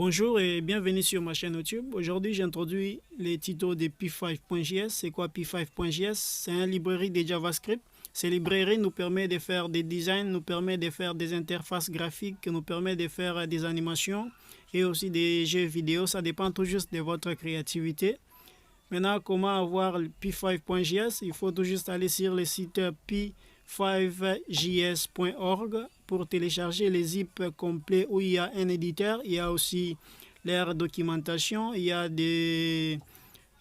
Bonjour et bienvenue sur ma chaîne YouTube. Aujourd'hui, j'introduis les tutos de P5.js. C'est quoi P5.js? C'est une librairie de JavaScript. Cette librairie nous permet de faire des designs, nous permet de faire des interfaces graphiques, nous permet de faire des animations et aussi des jeux vidéo. Ça dépend tout juste de votre créativité. Maintenant, comment avoir le P5.js? Il faut tout juste aller sur le site p5js.org pour télécharger les zip complets où il y a un éditeur. Il y a aussi leur documentation. Il y a des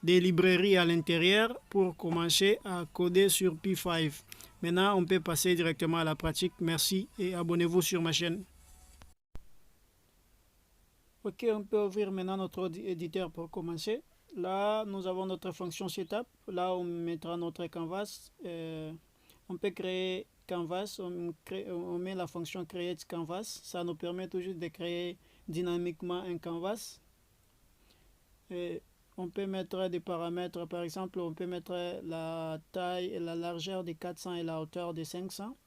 librairies à l'intérieur pour commencer à coder sur P5. Maintenant, on peut passer directement à la pratique. Merci et abonnez-vous sur ma chaîne. Ok, on peut ouvrir maintenant notre éditeur pour commencer. Là, nous avons notre fonction setup. Là, on mettra notre canvas. On peut créer canvas. On met la fonction create canvas. Ça nous permet toujours de créer dynamiquement un canvas. Et on peut mettre des paramètres. Par exemple, on peut mettre la taille et la largeur de 400 et la hauteur de 500.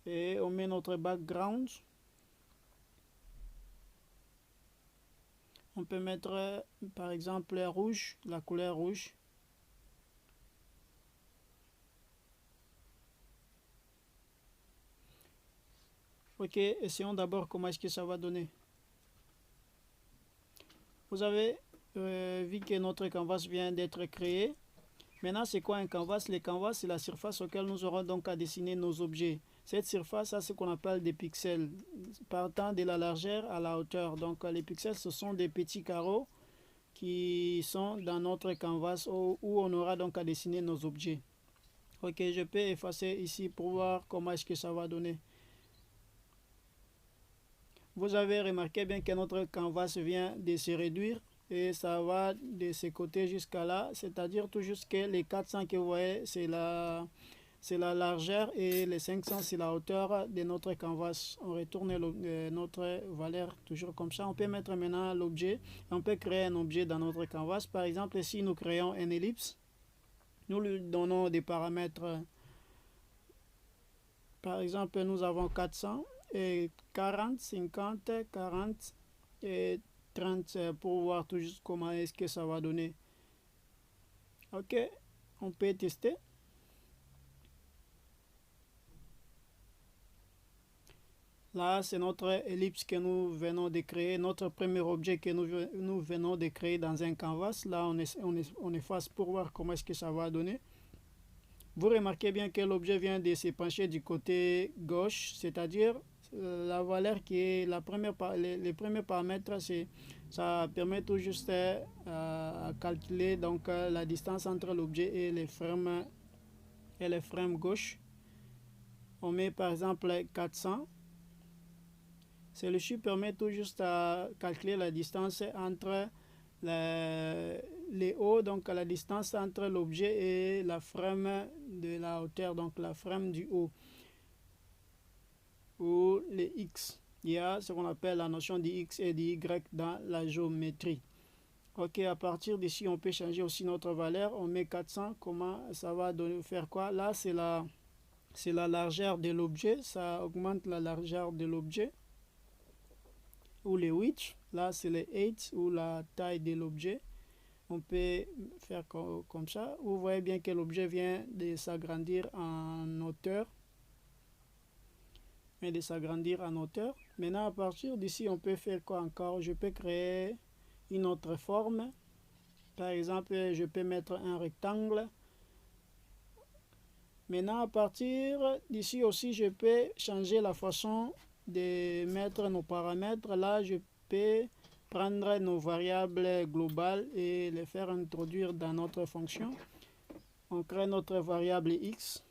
Et on met notre background. On peut mettre par exemple rouge, la couleur rouge. Ok, essayons d'abord comment est-ce que ça va donner. Vous avez vu que notre canvas vient d'être créé. Maintenant, c'est quoi un canvas? Le canvas, c'est la surface auquel nous aurons donc à dessiner nos objets. Cette surface, c'est ce qu'on appelle des pixels, partant de la largeur à la hauteur. Donc, les pixels, ce sont des petits carreaux qui sont dans notre canvas où on aura donc à dessiner nos objets. Ok, je peux effacer ici pour voir comment est-ce que ça va donner. Vous avez remarqué bien que notre canvas vient de se réduire et ça va de ce côté jusqu'à là, c'est-à-dire tout juste que les 400 que vous voyez, c'est la largeur et les 500 c'est la hauteur de notre canvas. On retourne notre valeur toujours comme ça. On peut mettre maintenant l'objet. On peut créer un objet dans notre canvas. Par exemple, si nous créons une ellipse, nous lui donnons des paramètres. Par exemple, nous avons 400 et 40, 50, 40 et 30 pour voir tout juste comment est-ce que ça va donner. Ok, on peut tester. Là, c'est notre ellipse que nous venons de créer, notre premier objet que nous venons de créer dans un canvas. Là, on efface pour voir comment est-ce que ça va donner. Vous remarquez bien que l'objet vient de se pencher du côté gauche, c'est-à-dire la valeur qui est les premiers paramètres, ça permet tout juste à calculer donc la distance entre l'objet et les frames gauche. On met par exemple 400. Celui-ci permet tout juste à calculer la distance entre les hauts, donc la distance entre l'objet et la frame de la hauteur, donc la frame du haut, ou les X. Il y a ce qu'on appelle la notion de X et de Y dans la géométrie. Ok, à partir d'ici, on peut changer aussi notre valeur. On met 400. Comment ça va faire quoi? Là, c'est la largeur de l'objet. Ça augmente la largeur de l'objet. Ou les width, là c'est les 8 ou la taille de l'objet. On peut faire comme ça. Vous voyez bien que l'objet vient de s'agrandir en hauteur. Maintenant, à partir d'ici, on peut faire quoi encore? Je peux créer une autre forme. Par exemple, je peux mettre un rectangle. Maintenant, à partir d'ici aussi, je peux changer la façon de mettre nos paramètres. Là, je peux prendre nos variables globales et les faire introduire dans notre fonction. On crée notre variable x.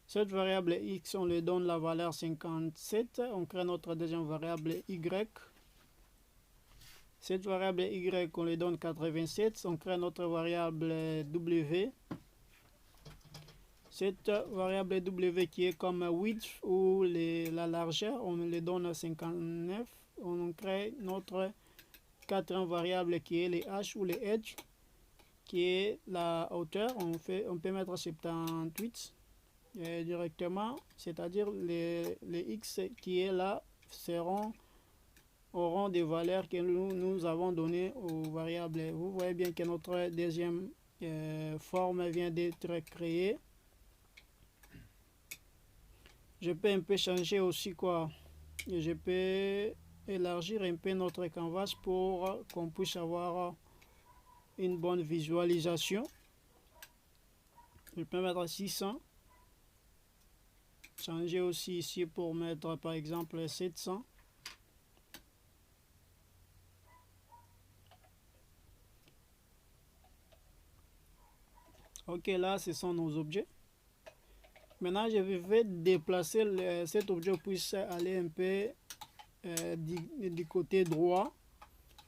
Cette variable x, on lui donne la valeur 57. On crée notre deuxième variable y. Cette variable y, on lui donne 87. On crée notre variable w. Cette variable w qui est comme width ou la largeur, on le donne à 59. On crée notre quatrième variable qui est les h ou les edge, qui est la hauteur. On peut mettre 78. directement, c'est-à-dire les x qui est là auront des valeurs que nous avons données aux variables. Vous voyez bien que notre deuxième forme vient d'être créée. Je peux un peu changer aussi quoi. Je peux élargir un peu notre canvas pour qu'on puisse avoir une bonne visualisation. Je peux mettre 600. Changer aussi ici pour mettre par exemple 700. Ok, là ce sont nos objets. Maintenant je vais déplacer cet objet puisse aller un peu du côté droit.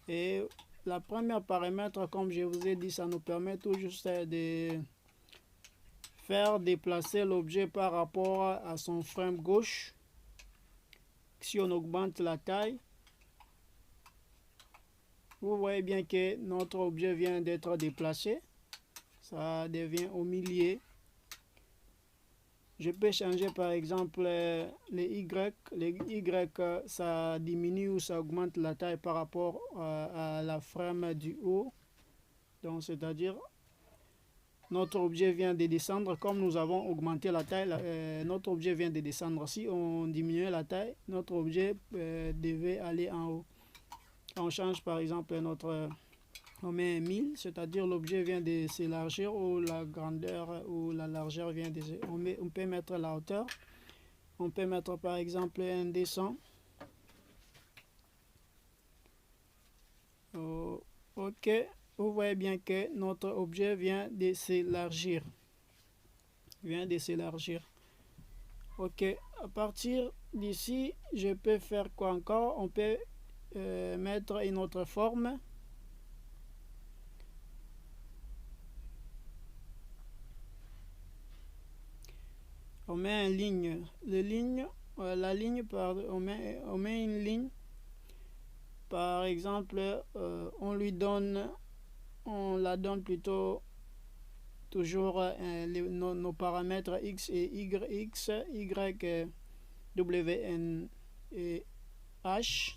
Et la première paramètre, comme je vous ai dit, ça nous permet tout juste de faire déplacer l'objet par rapport à son frame gauche. Si on augmente la taille, vous voyez bien que notre objet vient d'être déplacé. Ça devient au milieu. Je peux changer par exemple les Y. Les Y, ça diminue ou ça augmente la taille par rapport à la frame du haut. Donc c'est-à-dire notre objet vient de descendre. Comme nous avons augmenté la taille, notre objet vient de descendre. Si on diminuait la taille, notre objet devait aller en haut. On change par exemple on met 1000, c'est-à-dire l'objet vient de s'élargir ou la grandeur ou la largeur vient de... On peut mettre la hauteur. On peut mettre par exemple un descend. Ok, vous voyez bien que notre objet vient de s'élargir. Ok, à partir d'ici, je peux faire quoi encore? On peut mettre une autre forme. On met une ligne. On met une ligne. Par exemple, on la donne plutôt toujours nos paramètres x et y, w, n et h.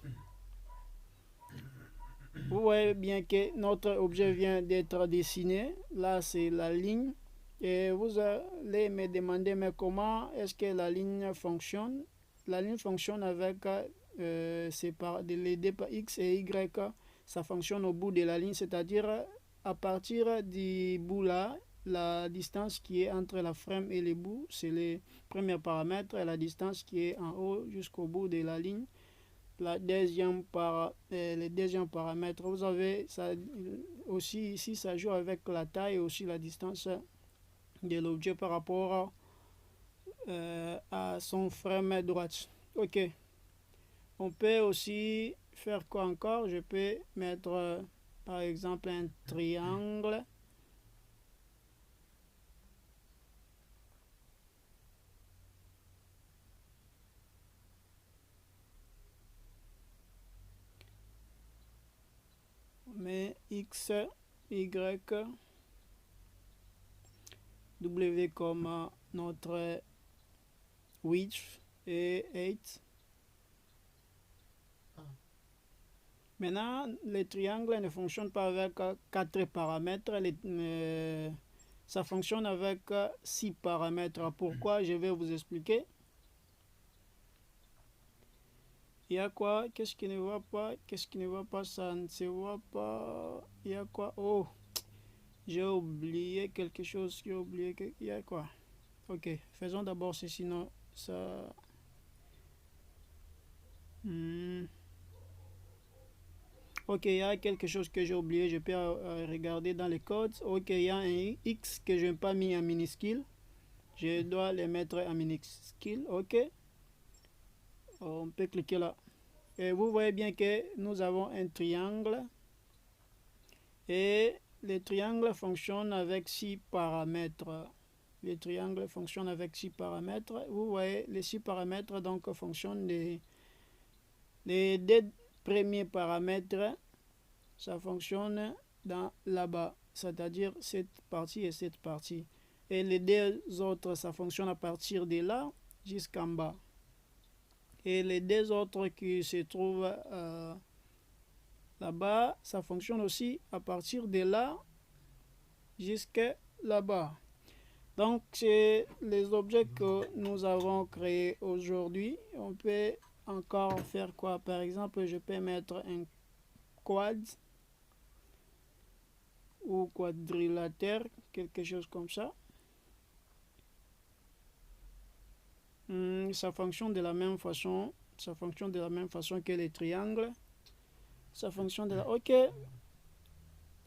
Vous voyez bien que notre objet vient d'être dessiné. Là, c'est la ligne. Et vous allez me demander, mais comment est-ce que la ligne fonctionne? La ligne fonctionne avec les départ x et y. Ça fonctionne au bout de la ligne, c'est-à-dire à partir du bout là, la distance qui est entre la frame et les bouts, c'est les premiers paramètres, et la distance qui est en haut jusqu'au bout de la ligne. Les deuxièmes paramètres, vous avez ça aussi ici, ça joue avec la taille et aussi la distance de l'objet par rapport à son frame droite. Ok, on peut aussi faire quoi encore? Je peux mettre par exemple un triangle. On met x, y, w comme notre width et 8. Maintenant, les triangles ne fonctionnent pas avec 4 paramètres. Ça fonctionne avec 6 paramètres. Pourquoi? Je vais vous expliquer. Il y a quoi? Qu'est-ce qui ne va pas? Qu'est-ce qui ne va pas? Ça ne se voit pas. Il y a quoi? Oh, j'ai oublié quelque chose. Il y a quoi? Ok, faisons d'abord ceci, sinon ça... Ok, il y a quelque chose que j'ai oublié, je peux regarder dans les codes. Ok, il y a un X que je n'ai pas mis en minuscule. Je dois le mettre en minuscule. Ok. On peut cliquer là. Et vous voyez bien que nous avons un triangle. Et le triangle fonctionne avec 6 paramètres. Le triangle fonctionne avec 6 paramètres. Vous voyez, les 6 paramètres donc fonctionnent les 2 premiers paramètres. Ça fonctionne dans là-bas, c'est-à-dire cette partie et cette partie. Et les deux autres, ça fonctionne à partir de là jusqu'en bas. Et les deux autres qui se trouvent là-bas, ça fonctionne aussi à partir de là jusqu'à là-bas. Donc, c'est les objets que nous avons créés aujourd'hui. On peut encore faire quoi? Par exemple, je peux mettre un quad ou quadrilatère, quelque chose comme ça. Ça fonctionne de la même façon. Ça fonctionne de la même façon que les triangles. Ça fonctionne de la... Ok.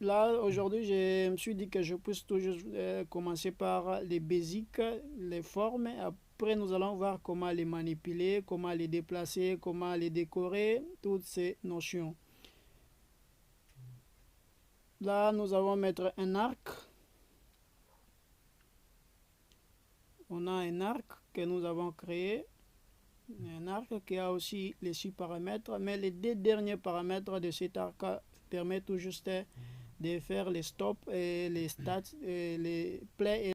Là, aujourd'hui, je me suis dit que je puisse toujours commencer par les basiques, les formes. Après, nous allons voir comment les manipuler, comment les déplacer, comment les décorer, toutes ces notions. Là, nous allons mettre un arc. On a un arc que nous avons créé. Un arc qui a aussi les 6 paramètres, mais les 2 derniers paramètres de cet arc permettent tout juste de faire les stops et les stats, et les plays et